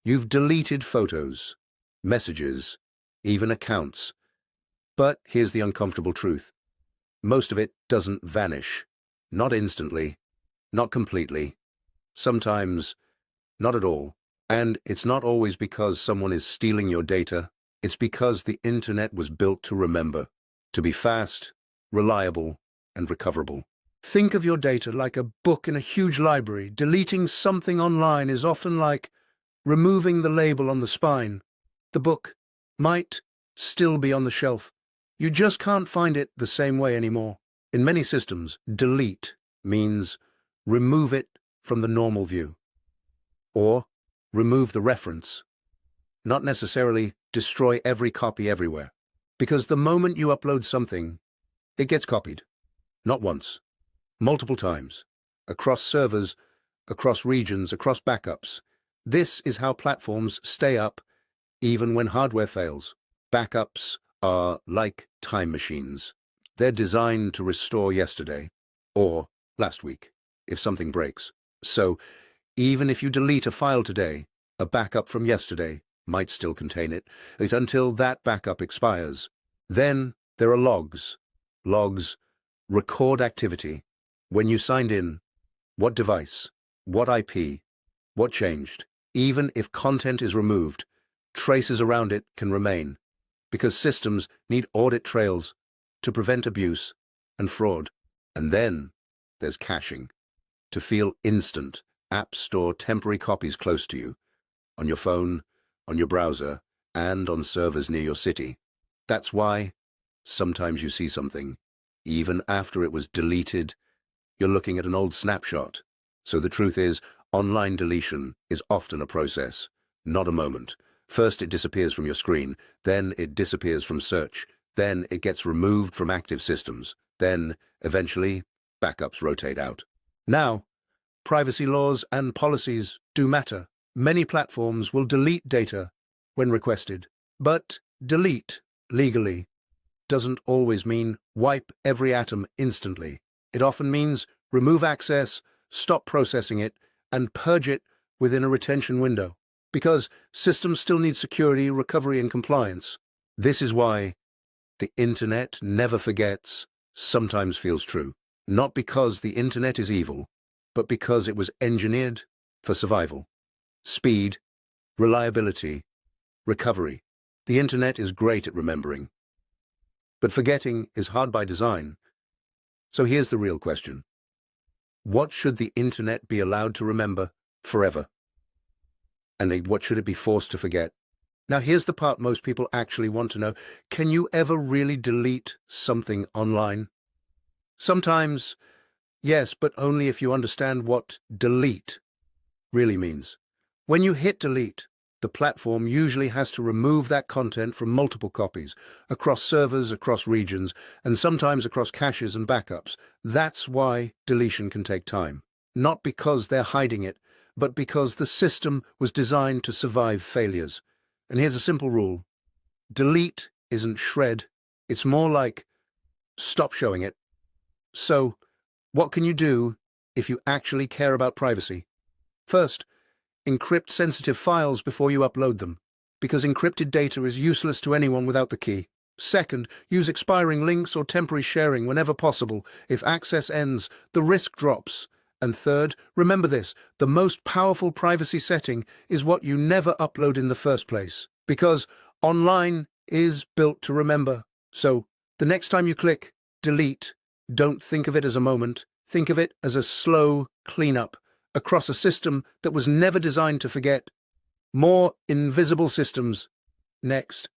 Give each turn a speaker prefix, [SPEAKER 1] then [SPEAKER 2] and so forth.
[SPEAKER 1] You've deleted photos, messages, even accounts. But here's the uncomfortable truth. Most of it doesn't vanish. Not instantly, not completely, sometimes not at all. And it's not always because someone is stealing your data. It's because the internet was built to remember, to be fast, reliable, and recoverable. Think of your data like a book in a huge library. Deleting something online is often like removing the label on the spine. The book might still be on the shelf. You just can't find it the same way anymore. In many systems, delete means remove it from the normal view, or remove the reference, not necessarily destroy every copy everywhere. Because the moment you upload something, it gets copied. Not once, multiple times, across servers, across regions, across backups. This is how platforms stay up even when hardware fails. Backups are like time machines. They're designed to restore yesterday or last week if something breaks. So even if you delete a file today, a backup from yesterday might still contain it until that backup expires. Then there are logs. Logs record activity. When you signed in, what device, what IP, what changed. Even if content is removed, traces around it can remain, because systems need audit trails to prevent abuse and fraud. And then there's caching. To feel instant, apps store temporary copies close to you, on your phone, on your browser, and on servers near your city. That's why sometimes you see something, even after it was deleted, you're looking at an old snapshot. So the truth is, online deletion is often a process, not a moment. First it disappears from your screen, then it disappears from search, then it gets removed from active systems, then, eventually, backups rotate out. Now, privacy laws and policies do matter. Many platforms will delete data when requested, but delete, legally, doesn't always mean wipe every atom instantly. It often means remove access, stop processing it, and purge it within a retention window. Because systems still need security, recovery, and compliance. This is why the internet never forgets sometimes feels true. Not because the internet is evil, but because it was engineered for survival. Speed, reliability, recovery. The internet is great at remembering. But forgetting is hard by design. So here's the real question. What should the internet be allowed to remember forever? And what should it be forced to forget? Now here's the part most people actually want to know. Can you ever really delete something online? Sometimes, yes, but only if you understand what delete really means. When you hit delete, the platform usually has to remove that content from multiple copies, across servers, across regions, and sometimes across caches and backups. That's why deletion can take time. Not because they're hiding it, but because the system was designed to survive failures. And here's a simple rule. Delete isn't shred. It's more like stop showing it. So, what can you do if you actually care about privacy? First, encrypt sensitive files before you upload them, because encrypted data is useless to anyone without the key. Second, use expiring links or temporary sharing whenever possible. If access ends, the risk drops. And third, remember this, the most powerful privacy setting is what you never upload in the first place, because online is built to remember. So, the next time you click delete, don't think of it as a moment, think of it as a slow cleanup across a system that was never designed to forget. More invisible systems next.